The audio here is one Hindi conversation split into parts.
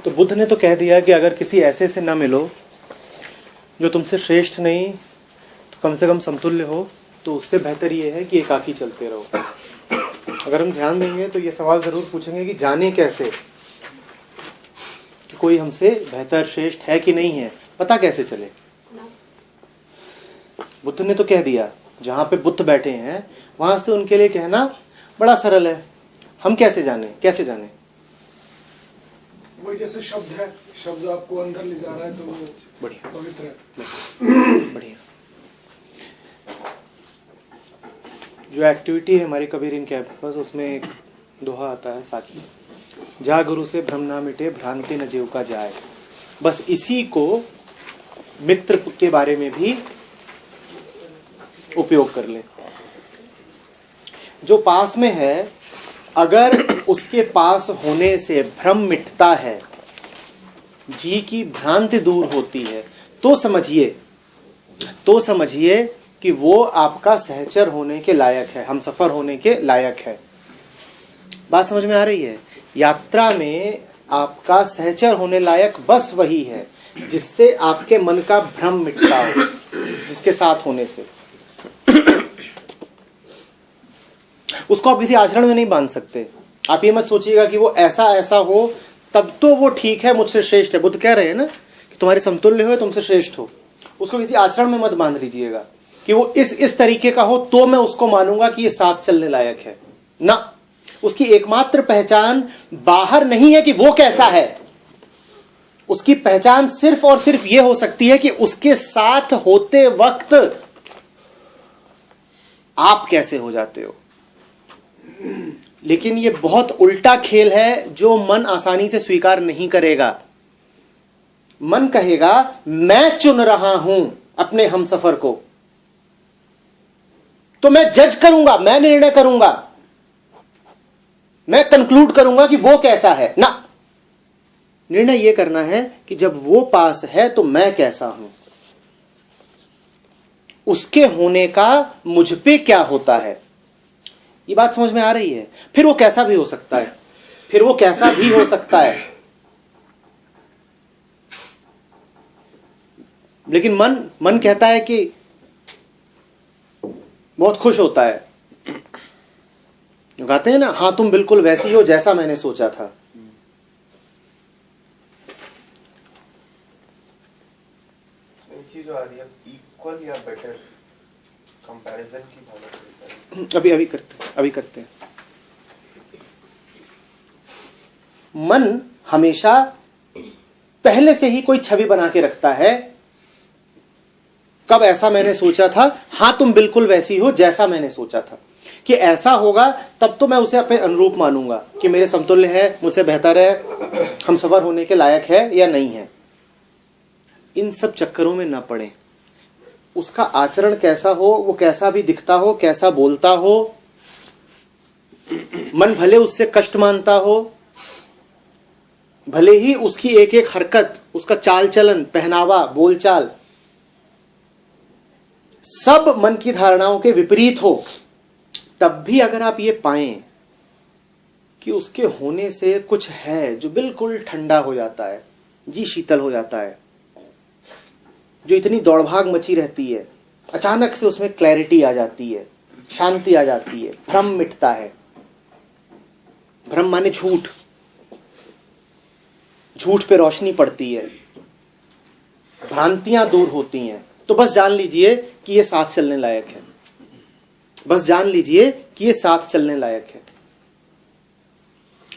तो बुद्ध ने तो कह दिया कि अगर किसी ऐसे से न मिलो जो तुमसे श्रेष्ठ नहीं तो कम से कम समतुल्य हो, तो उससे बेहतर ये है कि एकाकी चलते रहो। अगर हम ध्यान देंगे तो ये सवाल जरूर पूछेंगे कि जाने कैसे कि कोई हमसे बेहतर श्रेष्ठ है कि नहीं है, पता कैसे चले। बुद्ध ने तो कह दिया, जहां पे बुद्ध बैठे हैं वहां से उनके लिए कहना बड़ा सरल है। हम कैसे जाने, कैसे जाने? वही जैसे शब्द है, शब्द आपको अंदर ले जा रहा है तो वो बढ़िया पवित्र है। बढ़िया। जो एक्टिविटी है हमारी कबीर इन कैंपस, उसमें एक दोहा आता है साकी, जा गुरु से भ्रम ना मिटे भ्रांति न जीव का जाए। बस इसी को मित्र के बारे में भी उपयोग कर ले। जो पास में है, अगर उसके पास होने से भ्रम मिटता है, जी की भ्रांति दूर होती है, तो समझिए कि वो आपका सहचर होने के लायक है, हमसफर होने के लायक है। बात समझ में आ रही है? यात्रा में आपका सहचर होने लायक बस वही है जिससे आपके मन का भ्रम मिटता हो, जिसके साथ होने से। उसको आप किसी आचरण में नहीं बांध सकते। आप ये मत सोचिएगा कि वो ऐसा ऐसा हो तब तो वो ठीक है, मुझसे श्रेष्ठ है। बुद्ध कह रहे हैं ना कि तुम्हारे समतुल्य हो, तुमसे श्रेष्ठ हो। उसको किसी आचरण में मत बांध लीजिएगा कि वो इस तरीके का हो तो मैं उसको मानूंगा कि ये साथ चलने लायक है ना। उसकी एकमात्र पहचान बाहर नहीं है कि वो कैसा है। उसकी पहचान सिर्फ और सिर्फ ये हो सकती है कि उसके साथ होते वक्त आप कैसे हो जाते हो। लेकिन ये बहुत उल्टा खेल है जो मन आसानी से स्वीकार नहीं करेगा। मन कहेगा मैं चुन रहा हूं अपने हमसफर को, तो मैं जज करूंगा, मैं निर्णय करूंगा, मैं कंक्लूड करूंगा कि वो कैसा है ना। निर्णय यह करना है कि जब वो पास है तो मैं कैसा हूं, उसके होने का मुझ पे क्या होता है। ये बात समझ में आ रही है? फिर वो कैसा भी हो सकता है, फिर वो कैसा भी हो सकता है। लेकिन मन कहता है कि बहुत खुश होता है, कहते हैं ना, हाँ तुम बिल्कुल वैसी हो जैसा मैंने सोचा था। चीज आ रही है इक्वल या बेटर कंपैरिजन की भावना। अभी करते हैं। मन हमेशा पहले से ही कोई छवि बना के रखता है। कब ऐसा मैंने सोचा था, हाँ तुम बिल्कुल वैसी हो जैसा मैंने सोचा था। कि ऐसा होगा तब तो मैं उसे अपने अनुरूप मानूंगा कि मेरे समतुल्य है, मुझसे बेहतर है, हम सफर होने के लायक है या नहीं है। इन सब चक्करों में ना पड़े। उसका आचरण कैसा हो, वो कैसा भी दिखता हो, कैसा बोलता हो, मन भले उससे कष्ट मानता हो, भले ही उसकी एक एक हरकत, उसका चाल चलन, पहनावा, बोलचाल सब मन की धारणाओं के विपरीत हो, तब भी अगर आप ये पाएं कि उसके होने से कुछ है जो बिल्कुल ठंडा हो जाता है, जी शीतल हो जाता है, जो इतनी दौड़भाग मची रहती है, अचानक से उसमें क्लैरिटी आ जाती है, शांति आ जाती है, भ्रम मिटता है। भ्रम माने झूठ, झूठ पे रोशनी पड़ती है, भ्रांतियां दूर होती हैं। तो बस जान लीजिए कि ये साथ चलने लायक है। बस जान लीजिए कि ये साथ चलने लायक है।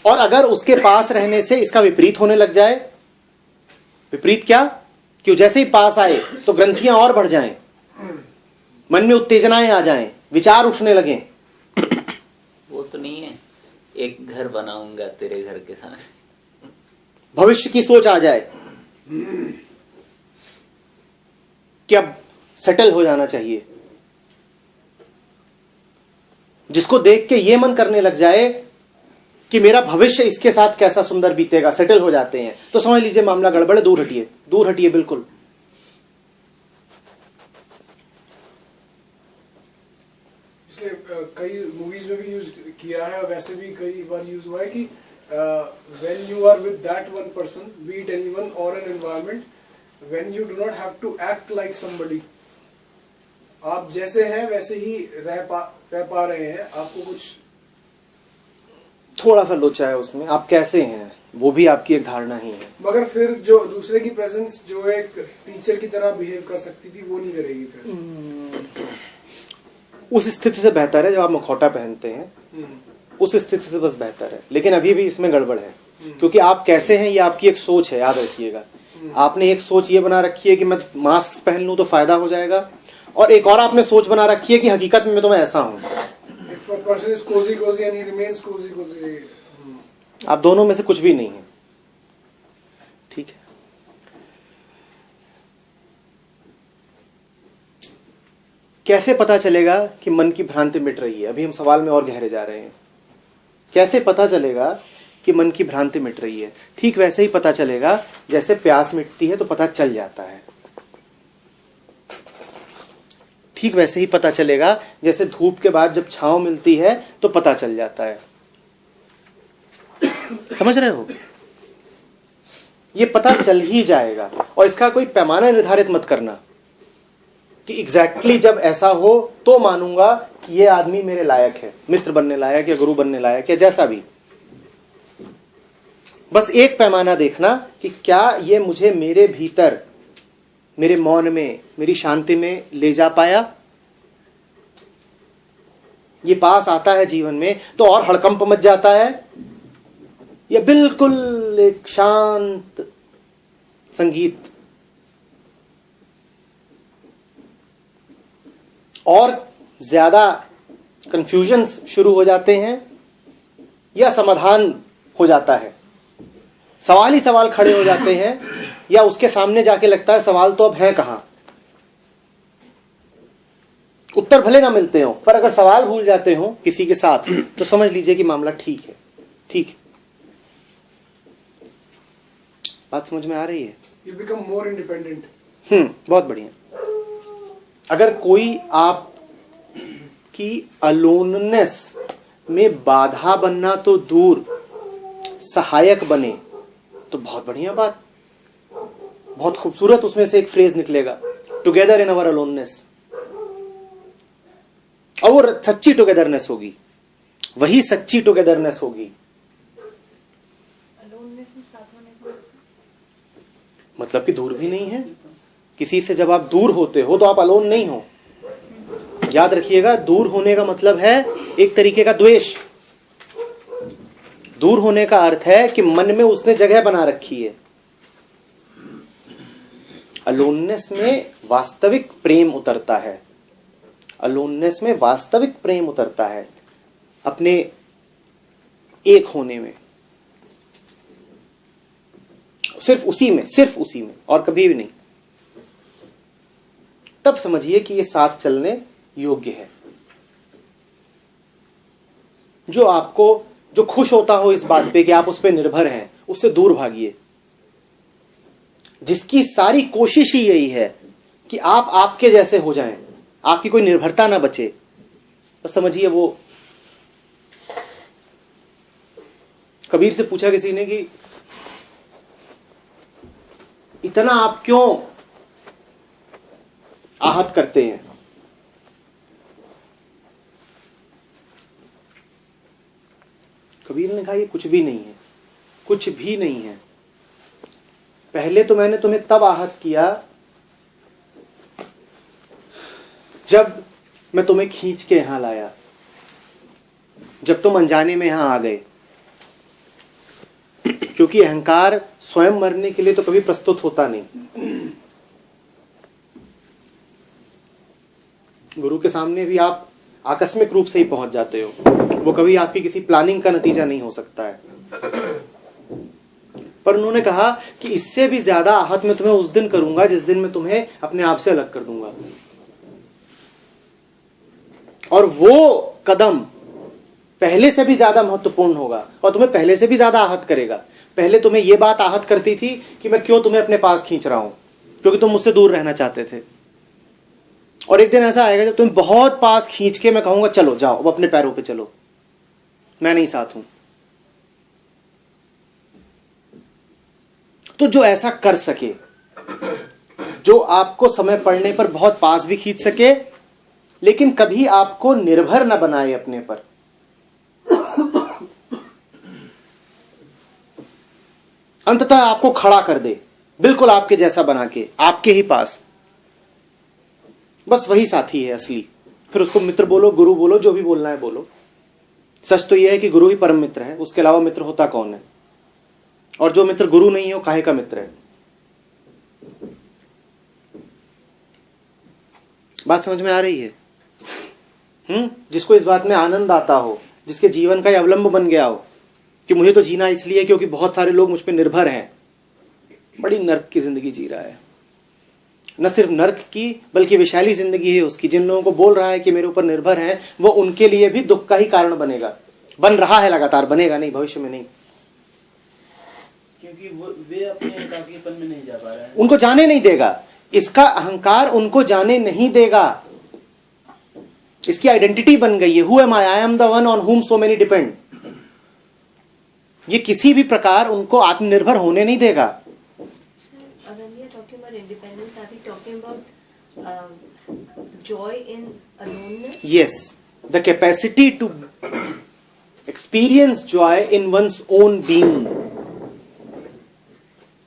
और अगर उसके पास रहने से इसका विपरीत होने लग जाए, विपरीत क्या कि जैसे ही पास आए तो ग्रंथियां और बढ़ जाएं, मन में उत्तेजनाएं आ जाएं, विचार उठने लगें। वो तो नहीं है, एक घर बनाऊंगा तेरे घर के सामने, भविष्य की सोच आ जाए कि अब सेटल हो जाना चाहिए। जिसको देख के ये मन करने लग जाए कि मेरा भविष्य इसके साथ कैसा सुंदर बीतेगा, सेटल हो जाते हैं, तो समझ लीजिए मामला गड़बड़ है। दूर हटिए, दूर हटिए बिल्कुल। इसलिए कई मूवीज में भी यूज किया है और वैसे भी कई बार यूज हुआ है कि when you are with that one person, be it anyone or an environment, when you do not have to act like somebody, आप जैसे हैं वैसे ही रह पा रहे हैं, आपको कुछ थोड़ा सा लोचा है उसमें, आप कैसे हैं वो भी आपकी एक धारणा ही है। मगर फिर जो दूसरे की प्रेजेंस जो एक टीचर की तरह बिहेव कर सकती थी वो नहीं करेगी फिर। उस स्थिति से बेहतर है जब आप मुखौटा पहनते हैं, उस स्थिति से बस बेहतर है। लेकिन अभी भी इसमें गड़बड़ है, क्योंकि आप कैसे हैं ये आपकी एक सोच है, याद रखिएगा। आपने एक सोच ये बना रखी है कि मैं मास्क पहन लूं तो फायदा हो जाएगा, और एक और आपने सोच बना रखी है कि हकीकत में तो मैं ऐसा हूं। If a person is cozy and he remains cozy, आप दोनों में से कुछ भी नहीं है, ठीक है। कैसे पता चलेगा कि मन की भ्रांति मिट रही है? अभी हम सवाल में और गहरे जा रहे हैं। कैसे पता चलेगा कि मन की भ्रांति मिट रही है? ठीक वैसे ही पता चलेगा जैसे प्यास मिटती है तो पता चल जाता है। ठीक वैसे ही पता चलेगा जैसे धूप के बाद जब छांव मिलती है तो पता चल जाता है। समझ रहे हो? ये पता चल ही जाएगा, और इसका कोई पैमाना निर्धारित मत करना कि एग्जैक्टली जब ऐसा हो तो मानूंगा कि ये आदमी मेरे लायक है, मित्र बनने लायक या गुरु बनने लायक या जैसा भी। बस एक पैमाना देखना कि क्या ये मुझे मेरे भीतर, मेरे मौन में, मेरी शांति में ले जा पाया। ये पास आता है जीवन में तो और हड़कंप मच जाता है, या बिल्कुल एक शांत संगीत, और ज्यादा कंफ्यूजन्स शुरू हो जाते हैं, या समाधान हो जाता है, सवाल ही सवाल खड़े हो जाते हैं, या उसके सामने जाके लगता है सवाल तो अब है कहां। उत्तर भले ना मिलते हो, पर अगर सवाल भूल जाते हो किसी के साथ तो समझ लीजिए कि मामला ठीक है। ठीक है, बात समझ में आ रही है? you become more independent. बहुत बढ़िया। अगर कोई आप की अलोननेस में बाधा बनना तो दूर, सहायक बने तो बहुत बढ़िया बात, बहुत खूबसूरत उसमें से एक फ्रेज निकलेगा, टुगेदर इन अवर अलोननेस। और वो सच्ची टुगेदरनेस होगी, वही सच्ची टुगेदरनेस होगी। मतलब कि दूर भी नहीं है किसी से। जब आप दूर होते हो तो आप अलोन नहीं हो। याद रखिएगा, दूर होने का मतलब है एक तरीके का द्वेष। दूर होने का अर्थ है कि मन में उसने जगह बना रखी है। अलोननेस में वास्तविक प्रेम उतरता है, अलोननेस में वास्तविक प्रेम उतरता है अपने एक होने में, सिर्फ उसी में और कभी भी नहीं। तब समझिए कि ये साथ चलने योग्य है। जो खुश होता हो इस बात पे कि आप उस पे निर्भर हैं, उससे दूर भागिए। जिसकी सारी कोशिश ही यही है कि आप आपके जैसे हो जाएं, आपकी कोई निर्भरता ना बचे, तो समझिए वो। कबीर से पूछा किसी ने कि इतना आप क्यों आहत करते हैं? कबीर ने कहा ये कुछ भी नहीं है, कुछ भी नहीं है। पहले तो मैंने तुम्हें तब आहत किया जब मैं तुम्हें खींच के यहां लाया, जब तुम अनजाने में यहां आ गए। क्योंकि अहंकार स्वयं मरने के लिए तो कभी प्रस्तुत होता नहीं। गुरु के सामने भी आप आकस्मिक रूप से ही पहुंच जाते हो, वो कभी आपकी किसी प्लानिंग का नतीजा नहीं हो सकता है। पर उन्होंने कहा कि इससे भी ज्यादा आहत मैं तुम्हें उस दिन करूंगा जिस दिन मैं तुम्हें अपने आप से अलग कर दूंगा। और वो कदम पहले से भी ज्यादा महत्वपूर्ण होगा और तुम्हें पहले से भी ज्यादा आहत करेगा। पहले तुम्हें यह बात आहत करती थी कि मैं क्यों तुम्हें अपने पास खींच रहा हूं, क्योंकि तुम मुझसे दूर रहना चाहते थे। और एक दिन ऐसा आएगा जब तुम बहुत पास खींच के मैं कहूंगा चलो जाओ, अब अपने पैरों पे चलो, मैं नहीं साथ हूं। तो जो ऐसा कर सके, जो आपको समय पड़ने पर बहुत पास भी खींच सके, लेकिन कभी आपको निर्भर न बनाए अपने पर। अंततः आपको खड़ा कर दे, बिल्कुल आपके जैसा बना के, आपके ही पास। बस वही साथी है असली। फिर उसको मित्र बोलो, गुरु बोलो, जो भी बोलना है बोलो। सच तो यह है कि गुरु ही परम मित्र है, उसके अलावा मित्र होता कौन है? और जो मित्र गुरु नहीं हो, काहे का मित्र है? बात समझ में आ रही है? जिसको इस बात में आनंद आता हो, जिसके जीवन का ये अवलंब बन गया हो कि मुझे तो जीना इसलिए क्योंकि बहुत सारे लोग मुझ पे निर्भर हैं, बड़ी नर्क की जिंदगी जी रहा है। न सिर्फ नर्क की, बल्कि विशाली जिंदगी है उसकी। जिन लोगों को बोल रहा है कि मेरे ऊपर निर्भर हैं, वो उनके लिए भी दुख का ही कारण बनेगा। बन रहा है लगातार, बनेगा नहीं, भविष्य में नहीं। क्योंकि वे अपने एकाकीपन में नहीं जा पा रहे हैं। उनको जाने नहीं देगा, इसका अहंकार उनको जाने नहीं देगा। इसकी आइडेंटिटी बन गई है, who am I am the one on हुम सो मेनी डिपेंड। ये किसी भी प्रकार उनको आत्मनिर्भर होने नहीं देगा। When we are talking about independence, are we talking about joy in aloneness? Yes, the capacity to experience joy in one's own being.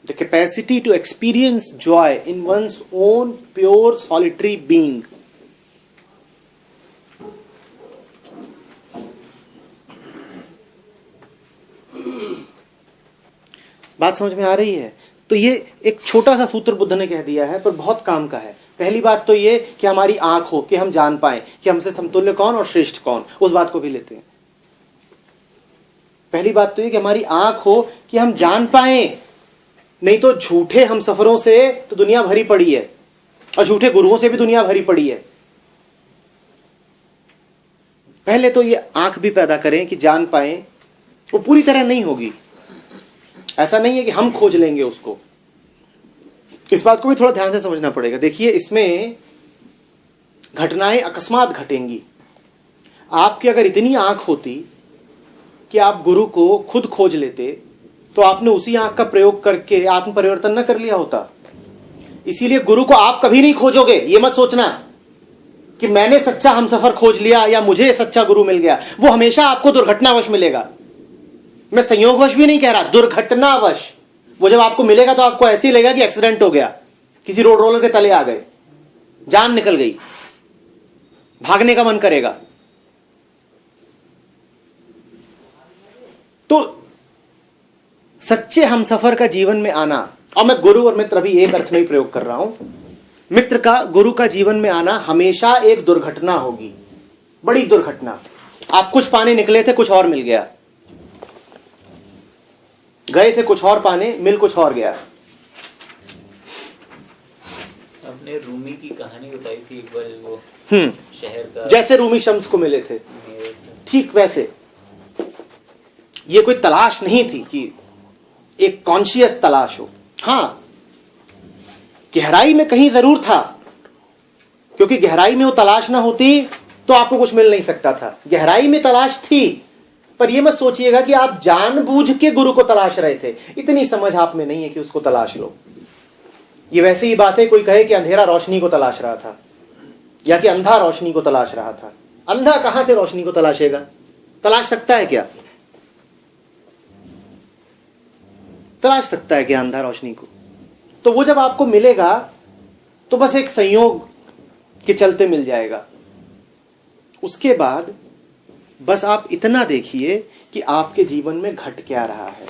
The capacity to experience joy in one's own pure solitary being. बात समझ में आ रही है? तो ये एक छोटा सा सूत्र बुद्ध ने कह दिया है, पर बहुत काम का है। पहली बात तो ये कि हमारी आंख हो, कि हम जान पाए कि हमसे समतुल्य कौन और श्रेष्ठ कौन। उस बात को भी लेते हैं। पहली बात तो ये कि हमारी आंख हो कि हम जान पाए, नहीं तो झूठे हम सफरों से तो दुनिया भरी पड़ी है, और झूठे गुरुओं से भी दुनिया भरी पड़ी है। पहले तो ये आंख भी पैदा करें कि जान पाए। वो पूरी तरह नहीं होगी, ऐसा नहीं है कि हम खोज लेंगे उसको। इस बात को भी थोड़ा ध्यान से समझना पड़ेगा। देखिए, इसमें घटनाएं अकस्मात घटेंगी। आपकी अगर इतनी आंख होती कि आप गुरु को खुद खोज लेते, तो आपने उसी आंख का प्रयोग करके आत्म परिवर्तन न कर लिया होता। इसीलिए गुरु को आप कभी नहीं खोजोगे। ये मत सोचना कि मैंने सच्चा हमसफर खोज लिया या मुझे सच्चा गुरु मिल गया। वो हमेशा आपको दुर्घटनावश मिलेगा। मैं संयोगवश भी नहीं कह रहा, दुर्घटनावश। वो जब आपको मिलेगा तो आपको ऐसे ही लगेगा कि एक्सीडेंट हो गया, किसी रोड रोलर के तले आ गए, जान निकल गई, भागने का मन करेगा। तो सच्चे हमसफर का जीवन में आना, और मैं गुरु और मित्र अभी एक अर्थ में ही प्रयोग कर रहा हूं, मित्र का गुरु का जीवन में आना हमेशा एक दुर्घटना होगी, बड़ी दुर्घटना। आप कुछ पाने निकले थे, कुछ और मिल गया। गए थे कुछ और पाने, मिल कुछ और गया। आपने रूमी की कहानी बताई थी एक बार, वो शहर का, जैसे रूमी शम्स को मिले थे, ठीक वैसे। ये कोई तलाश नहीं थी कि एक कॉन्शियस तलाश हो। हां, गहराई में कहीं जरूर था, क्योंकि गहराई में वो तलाश ना होती तो आपको कुछ मिल नहीं सकता था। गहराई में तलाश थी, पर यह मत सोचिएगा कि आप जानबूझ के गुरु को तलाश रहे थे। इतनी समझ आप में नहीं है कि उसको तलाश लो। ये वैसे ही बात है, कोई कहे कि अंधेरा रोशनी को तलाश रहा था, या कि अंधा रोशनी को तलाश रहा था। अंधा कहां से रोशनी को तलाशेगा? तलाश सकता है क्या? तलाश सकता है क्या अंधा रोशनी को? तो वो जब आपको मिलेगा तो बस एक संयोग के चलते मिल जाएगा। उसके बाद बस आप इतना देखिए कि आपके जीवन में घट क्या रहा है।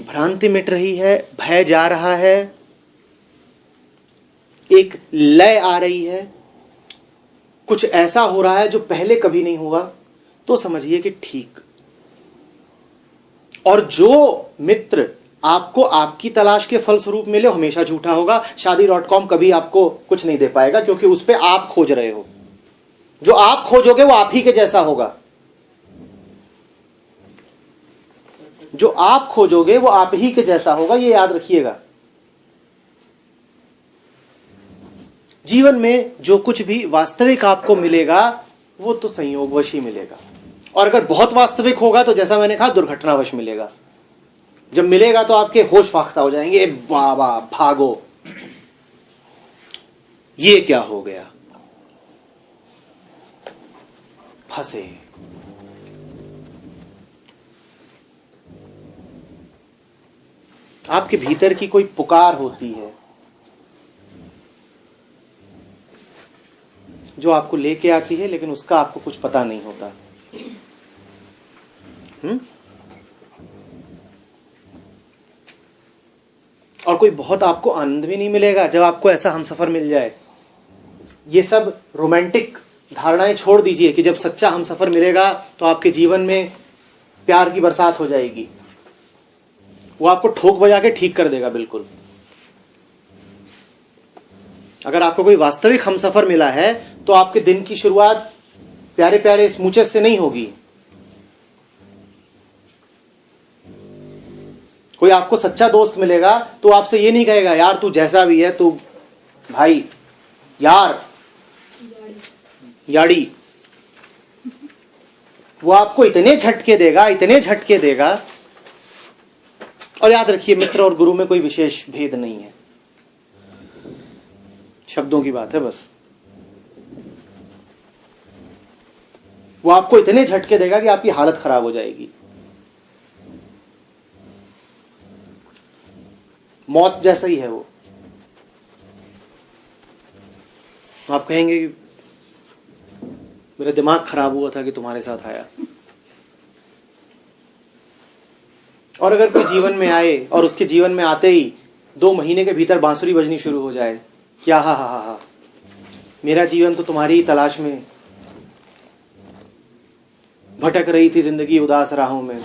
भ्रांति मिट रही है, भय जा रहा है, एक लय आ रही है, कुछ ऐसा हो रहा है जो पहले कभी नहीं हुआ, तो समझिए कि ठीक। और जो मित्र आपको आपकी तलाश के फलस्वरूप मिले, हमेशा झूठा होगा। शादी.com कभी आपको कुछ नहीं दे पाएगा, क्योंकि उस पर आप खोज रहे हो। जो आप खोजोगे वो आप ही के जैसा होगा। जो आप खोजोगे वो आप ही के जैसा होगा, ये याद रखिएगा। जीवन में जो कुछ भी वास्तविक आपको मिलेगा वो तो संयोगवश ही मिलेगा, और अगर बहुत वास्तविक होगा तो जैसा मैंने कहा दुर्घटनावश मिलेगा। जब मिलेगा तो आपके होश फाख्ता हो जाएंगे, "ए बाबा भागो, ये क्या हो गया, फंसे"। आपके भीतर की कोई पुकार होती है जो आपको लेके आती है, लेकिन उसका आपको कुछ पता नहीं होता। और कोई बहुत आपको आनंद भी नहीं मिलेगा जब आपको ऐसा हमसफर मिल जाए। ये सब रोमांटिक धारणाएं छोड़ दीजिए कि जब सच्चा हमसफर मिलेगा तो आपके जीवन में प्यार की बरसात हो जाएगी, वो आपको ठोक बजा के ठीक कर देगा बिल्कुल। अगर आपको कोई वास्तविक हमसफर मिला है तो आपके दिन की शुरुआत प्यारे प्यारे स्मूचेस से नहीं होगी। कोई आपको सच्चा दोस्त मिलेगा तो आपसे ये नहीं कहेगा यार तू जैसा भी है तू भाई यार याड़ी। वो आपको इतने झटके देगा, इतने झटके देगा। और याद रखिए मित्र और गुरु में कोई विशेष भेद नहीं है, शब्दों की बात है बस। वो आपको इतने झटके देगा कि आपकी हालत खराब हो जाएगी। मौत जैसा ही है वो। आप कहेंगे कि मेरा दिमाग खराब हुआ था कि तुम्हारे साथ आया। और अगर कोई जीवन में आए और उसके जीवन में आते ही 2 महीने के भीतर बांसुरी बजनी शुरू हो जाए, क्या हा, मेरा जीवन तो तुम्हारी ही तलाश में भटक रही थी जिंदगी उदास राहों में,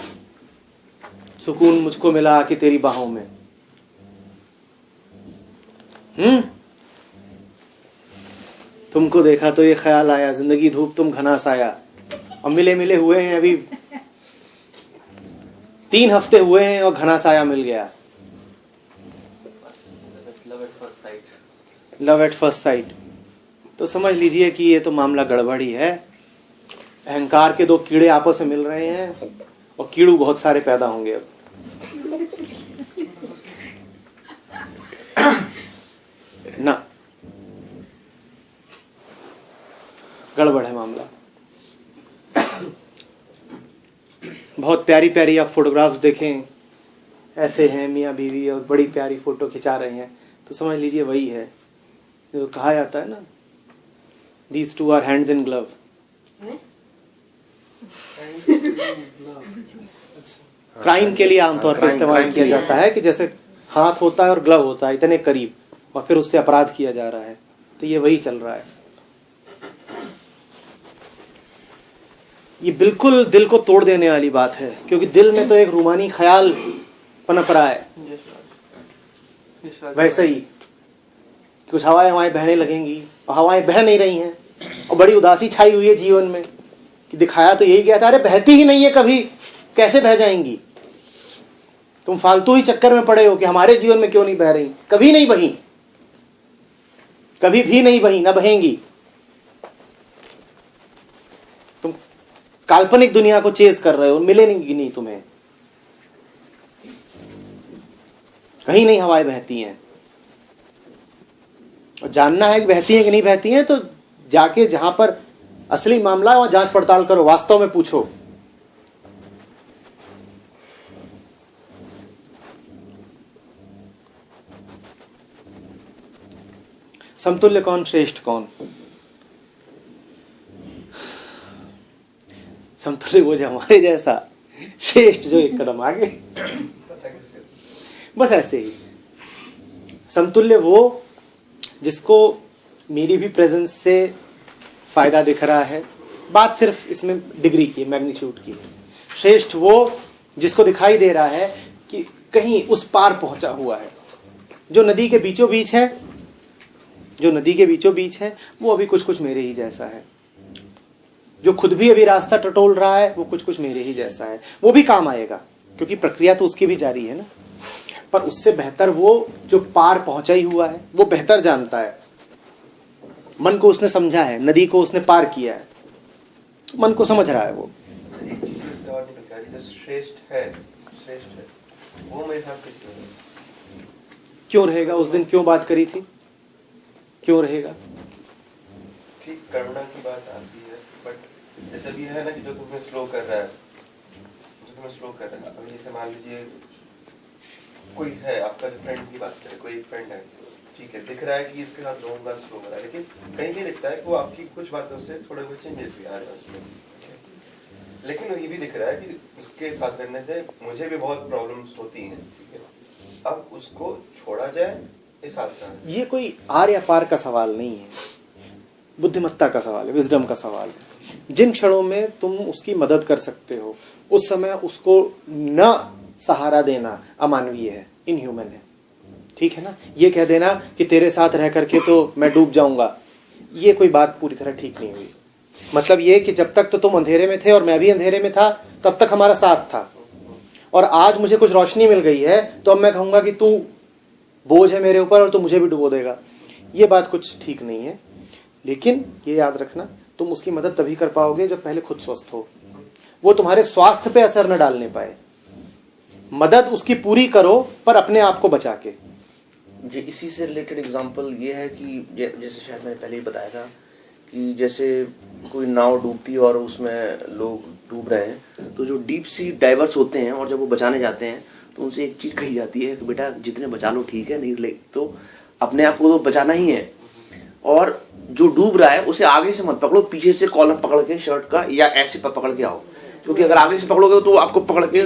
सुकून मुझको मिला आके तेरी बाहों में। तुमको देखा तो ये ख्याल आया, जिंदगी धूप तुम घना साया। अब मिले मिले हुए हैं अभी 3 हफ्ते हुए हैं और घना साया मिल गया। Love at first sight. तो समझ लीजिए कि ये तो मामला गड़बड़ ही है। अहंकार के 2 कीड़े आपस में मिल रहे हैं और कीड़ू बहुत सारे पैदा होंगे अब। ना, गड़बड़ है मामला। बहुत प्यारी प्यारी आप फोटोग्राफ्स देखें, ऐसे हैं मियाँ बीवी और बड़ी प्यारी फोटो खिंचा रहे हैं, तो समझ लीजिए वही है जो कहा जाता है ना, these two are hands in glove। Crime के लिए आमतौर पर इस्तेमाल किया जाता है कि जैसे हाथ होता है और ग्लव होता है इतने करीब, और फिर उससे अपराध किया जा रहा है। तो ये वही चल रहा है। ये बिल्कुल दिल को तोड़ देने वाली बात है, क्योंकि दिल में तो एक रूमानी ख्याल पनप रहा है। वैसे ही कुछ हवाएं बहने लगेंगी और हवाएं बह नहीं रही हैं, और बड़ी उदासी छाई हुई है जीवन में कि दिखाया तो यही गया था, अरे बहती ही नहीं है कभी, कैसे बह जाएंगी? तुम फालतू ही चक्कर में पड़े हो कि हमारे जीवन में क्यों नहीं बह रही। कभी नहीं बही, कभी भी नहीं बही, ना बहेंगी। तुम काल्पनिक दुनिया को चेज कर रहे हो, मिलेगी नहीं तुम्हें, कहीं नहीं हवाएं बहती हैं। और जानना है कि बहती हैं कि नहीं बहती हैं, तो जाके जहां पर असली मामला है वहां जांच पड़ताल करो, वास्तव में पूछो। समतुल्य कौन, श्रेष्ठ कौन? समतुल्य वो जो हमारे जैसा, श्रेष्ठ जो एक कदम आगे। बस ऐसे ही। समतुल्य वो जिसको मेरी भी प्रेजेंस से फायदा दिख रहा है। बात सिर्फ इसमें डिग्री की, मैग्नीट्यूड की। श्रेष्ठ वो जिसको दिखाई दे रहा है कि कहीं उस पार पहुंचा हुआ है, जो नदी के बीचों बीच है, जो नदी के बीचों बीच है वो अभी कुछ कुछ मेरे ही जैसा है। जो खुद भी अभी रास्ता टटोल रहा है वो कुछ कुछ मेरे ही जैसा है। वो भी काम आएगा क्योंकि प्रक्रिया तो उसकी भी जारी है ना। पर उससे बेहतर वो जो पार पहुंचा ही हुआ है, वो बेहतर जानता है। मन को उसने समझा है, नदी को उसने पार किया है, मन को समझ रहा है वो। श्रेष्ठ है, श्रेष्ठ है, वो मेरे साथ कुछ नहीं। क्यों रहेगा? उस दिन क्यों बात करी थी? क्यों रहेगा? ठीक करुणा की बात आती है, बट जैसे भी है ना कि जो तुम्हें स्लो कर रहा है, अब जैसे मान लीजिए कोई है आपका फ्रेंड की बात करें, कोई एक फ्रेंड है, ठीक है, दिख रहा है कि इसके साथ रहूंगा, स्लो कर रहा है, लेकिन कहीं भी दिखता है कि वो आपकी कुछ बातों से थोड़े बहुत चेंजेस भी आ रहे हैं उसमें, लेकिन ये भी दिख रहा है कि उसके साथ रहने से मुझे भी बहुत प्रॉब्लम्स होती हैं, ठीक है, अब उसको छोड़ा जाए इस साथ का। ये कोई आर या पार का सवाल नहीं है, बुद्धिमत्ता का सवाल है, विजडम का सवाल है। जिन क्षणों में तुम उसकी मदद कर सकते हो उस समय उसको न सहारा देना अमानवीय है, इनह्यूमन है, ठीक है ना। ये कह देना कि तेरे साथ रह करके तो मैं डूब जाऊंगा, ये कोई बात पूरी तरह ठीक नहीं हुई। मतलब ये कि जब तक तो तुम अंधेरे में थे और मैं भी अंधेरे में था, तब तक हमारा साथ था, और आज मुझे कुछ रोशनी मिल गई है तो अब मैं कहूंगा कि तू बोझ है मेरे ऊपर और तू मुझे भी डुबो देगा, ये बात कुछ ठीक नहीं है। लेकिन ये याद रखना, तुम उसकी मदद तभी कर पाओगे जब पहले खुद स्वस्थ हो, वो तुम्हारे स्वास्थ्य पे असर न डालने पाए। मदद उसकी पूरी करो पर अपने आप को बचा के। जी, इसी से रिलेटेड एग्जांपल ये है कि जैसे शायद मैंने पहले ही बताया था कि जैसे कोई नाव डूबती है और उसमें लोग डूब रहे हैं, तो जो डीप सी डाइवर्स होते हैं और जब वो बचाने जाते हैं तो उनसे एक चीज़ कही जाती है कि बेटा जितने बचा लो ठीक है, नहीं तो अपने आप को तो बचाना ही है, और जो डूब रहा है उसे आगे से मत पकड़ो, पीछे से कॉलर पकड़ के शर्ट का या ऐसे पकड़ के आओ, क्योंकि अगर आगे से पकड़ोगे तो आपको पकड़ के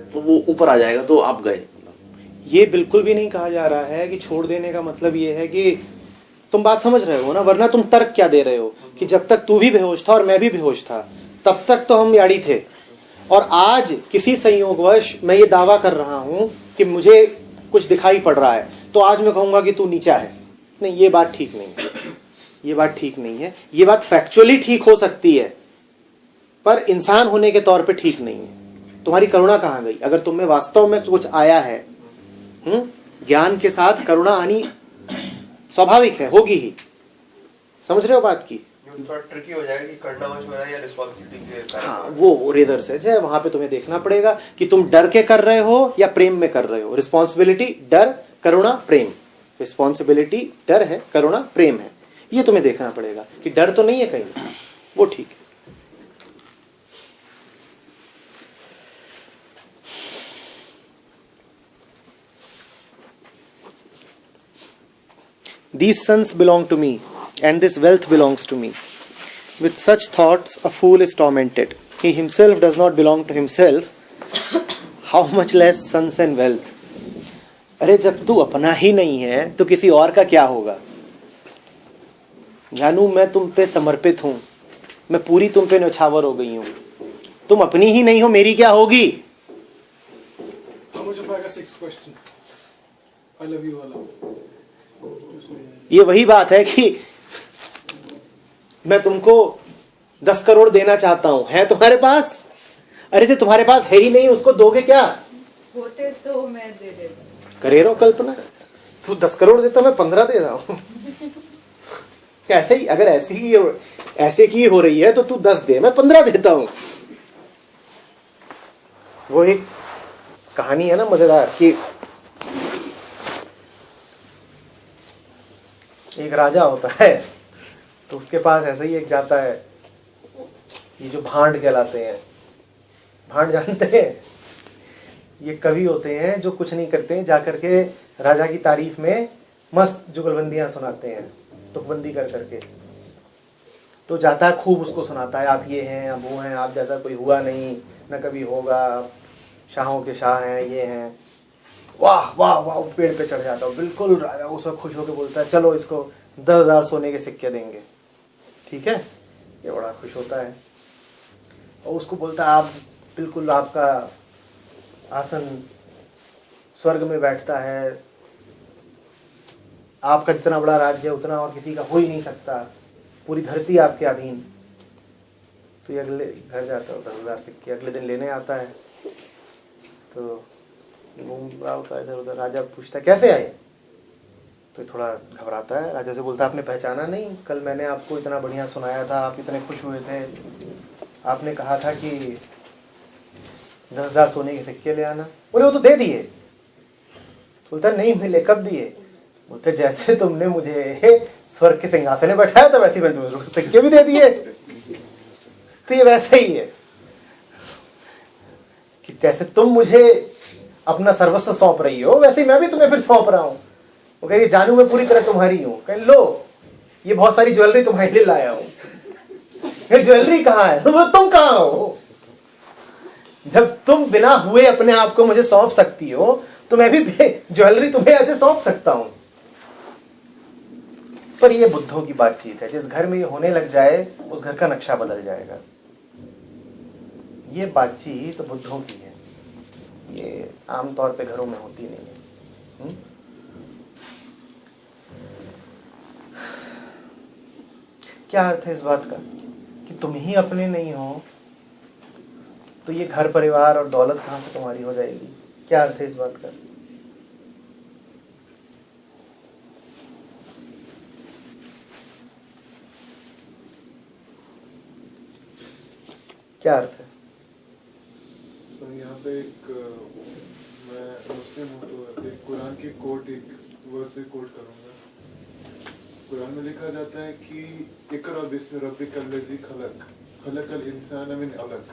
तो वो ऊपर आ जाएगा, तो आप गए। ये बिल्कुल भी नहीं कहा जा रहा है कि छोड़ देने का मतलब ये है कि तुम बात समझ रहे हो ना, वरना तुम तर्क क्या दे रहे हो कि जब तक तू भी बेहोश था और मैं भी बेहोश था तब तक तो हम यारी थे, और आज किसी संयोगवश मैं ये दावा कर रहा हूं कि मुझे कुछ दिखाई पड़ रहा है, तो आज मैं कहूंगा कि तू नीचा है। नहीं, ये बात ठीक नहीं है, ये बात ठीक नहीं है। ये बात फैक्चुअली ठीक हो सकती है पर इंसान होने के तौर पे ठीक नहीं है। तुम्हारी करुणा कहाँ गई? अगर तुम में वास्तव में कुछ आया है, ज्ञान के साथ करुणा आनी स्वाभाविक है, होगी ही। समझ रहे हो बात की? थोड़ा ट्रिकी हो जाएगा कि करना वश हो रहा है या रिस्पॉन्सिबिलिटी के कारण। हाँ, वो रेदर से है, वहां पे तुम्हें देखना पड़ेगा कि तुम डर के कर रहे हो या प्रेम में कर रहे हो। रिस्पॉन्सिबिलिटी डर, करुणा प्रेम। रिस्पॉन्सिबिलिटी डर है, करुणा प्रेम है, ये तुम्हें देखना पड़ेगा कि डर तो नहीं है कहीं, वो ठीक है। These sons belong to me, and this wealth belongs to me. With such thoughts, a fool is tormented. He himself does not belong to himself. How much less sons and wealth? अरे जब तू अपना ही नहीं है तो किसी और का क्या होगा? जानू, मैं तुम पे समर्पित हूं, मैं पूरी तुम पे न्यौछावर हो गई हूं। तुम अपनी ही नहीं हो, मेरी क्या होगी? How much of a sixth question? I love you all. ये वही बात है कि मैं तुमको 10 करोड़ देना चाहता हूं, है तुम्हारे पास? अरे जो तुम्हारे पास है ही नहीं उसको दोगे क्या? होते तो मैं दे देता। करे रहो कल्पना, तू 10 करोड़ देता, मैं 15 दे रहा हूं। ऐसे ही, अगर ऐसे की हो रही है तो तू 10 दे, मैं 15 देता हूं। वो एक कहानी है ना मजेदार कि एक राजा होता है तो उसके पास ऐसे ही एक जाता है, ये जो भांड कहलाते हैं। भांड जानते हैं? ये कवि होते हैं जो कुछ नहीं करते हैं, जाकर के राजा की तारीफ में मस्त जुगलबंदियां सुनाते हैं, तुकबंदी कर करके। तो जाता है, खूब उसको सुनाता है, आप ये हैं, आप वो हैं, आप जैसा कोई हुआ नहीं, न कभी होगा, शाहों के शाह हैं, ये हैं। वाह वाह वाह, पेड़ पे चढ़ जाता हूँ बिल्कुल। राजा वो सब खुश होकर बोलता है, चलो इसको 10,000 सोने के सिक्के देंगे, ठीक है। ये बड़ा खुश होता है और उसको बोलता है, आप बिल्कुल, आपका आसन स्वर्ग में बैठता है, आपका जितना बड़ा राज्य उतना और किसी का हो ही नहीं सकता, पूरी धरती आपके अधीन। तो ये अगले घर जाता है, 10,000 सिक्के अगले दिन लेने आता है। तो घूम रहा होता है इधर उधर, राजा पूछता है कैसे आए? तो थोड़ा घबराता है, राजा से बोलता है, आपने पहचाना नहीं? कल मैंने आपको इतना बढ़िया सुनाया था, आप इतने खुश हुए थे, आपने कहा था कि 10,000 सोने के सिक्के ले आना। बोले वो तो दे दिए। बोलता नहीं मिले, कब दिए? बोलते जैसे तुमने मुझे स्वर्ग के सिंहासन में बैठाया था वैसे मैंने तुम्हें सिक्के भी दे दिए। तो ये वैसे ही है कि जैसे तुम मुझे अपना सर्वस्व सौंप रही हो वैसे ही मैं भी तुम्हें फिर सौंप रहा हूं। वो कह जानू मैं पूरी तरह तुम्हारी हूं। कह लो ये बहुत सारी ज्वेलरी तुम्हारे लिए लाया हूं। फिर ज्वेलरी कहाँ है? तुम कहाँ हो? जब तुम बिना हुए अपने आप को मुझे सौंप सकती हो तो मैं भी ज्वेलरी तुम्हें ऐसे सौंप सकता हूं। पर ये बुद्धों की बातचीत है। जिस घर में ये होने लग जाए उस घर का नक्शा बदल जाएगा। ये बातचीत तो बुद्धों की है, ये आमतौर पे घरों में होती नहीं है। क्या अर्थ है इस बात का कि तुम ही अपने नहीं हो तो ये घर परिवार और दौलत कहां से तुम्हारी हो जाएगी? क्या अर्थ है इस बात का? क्या अर्थ है? तो यहाँ पे मैं मुस्लिम हूँ तो एक कुरान की कोट एक वर्ड से कोट करूँगा। कुरान में लिखा जाता है कि इकरा बिस्मि रब्बिकल्लज़ी खलक खलकल इंसान मिन अलक।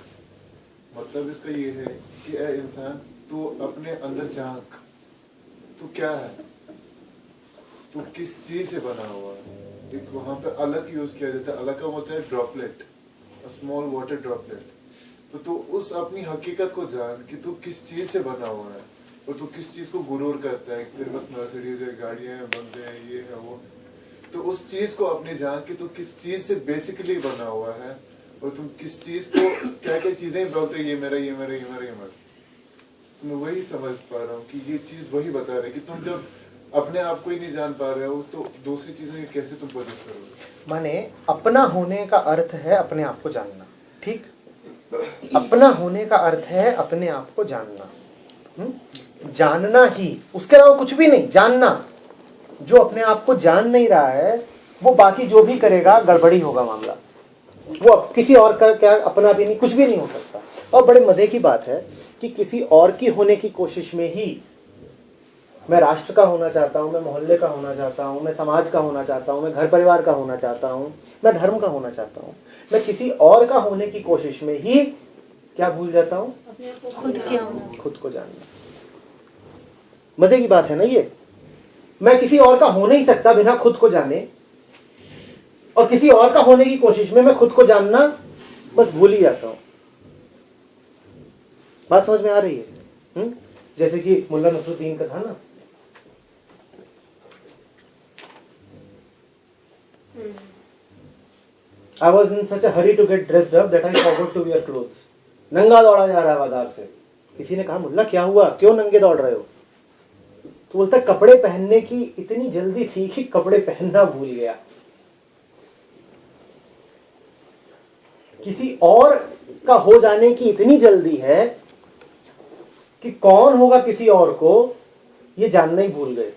मतलब इसका ये है कि ए इंसान तू अपने अंदर झांक, तू क्या है, तू किस चीज से बना हुआ है। एक वहाँ पे अलग यूज किया जाता है। अलग का होता है ड्रॉपलेट, स्मॉल वाटर ड्रॉपलेट। तो तू उस अपनी हकीकत को जान कि तू किस चीज से बना हुआ है और तू किस चीज को गुरूर करता है। तेरे पास मर्सिडीज है, गाड़ियां हैं, बंदे हैं, ये है वो। तो उस चीज को अपनी जान कि तू किस चीज से बेसिकली बना हुआ है और तुम किस चीज को क्या क्या चीजें बोलते ये मेरा ये मेरा ये मेरा ये मेरा। तो मैं वही समझ पा रहा हूँ कि ये चीज वही बता रहे कि तुम जब अपने आप को ही नहीं जान पा रहे हो तो दूसरी चीजें कैसे तुम पोजेस करोगे। माने अपना होने का अर्थ है अपने आप को जानना। ठीक, अपना होने का अर्थ है अपने आप को जानना। जानना ही, उसके अलावा कुछ भी नहीं। जानना, जो अपने आप को जान नहीं रहा है वो बाकी जो भी करेगा गड़बड़ी होगा मामला। वो किसी और का क्या अपना भी नहीं, कुछ भी नहीं हो सकता। और बड़े मजे की बात है कि किसी और की होने की कोशिश में ही मैं राष्ट्र का होना चाहता हूं, मैं मोहल्ले का होना चाहता हूं, मैं समाज का होना चाहता हूं, मैं घर परिवार का होना चाहता हूं, मैं धर्म का होना चाहता हूं। मैं किसी और का होने की कोशिश में ही क्या भूल जाता हूं? खुद को जानना। मजे की बात है ना ये। मैं किसी और का हो नहीं सकता बिना खुद को जाने, और किसी और का होने की कोशिश में मैं खुद को जानना बस भूल ही जाता हूं। बात समझ में आ रही है? जैसे कि मुल्ला नसरुद्दीन का था ना, I was in such a hurry to get dressed up that I forgot to wear clothes. नंगा दौड़ा जा रहा है बाजार से। किसी ने कहा मुल्ला क्या हुआ, क्यों नंगे दौड़ रहे हो? तो बोलता कपड़े पहनने की इतनी जल्दी थी कि कपड़े पहनना भूल गया। किसी और का हो जाने की इतनी जल्दी है कि कौन होगा किसी और को ये जानना ही भूल गए।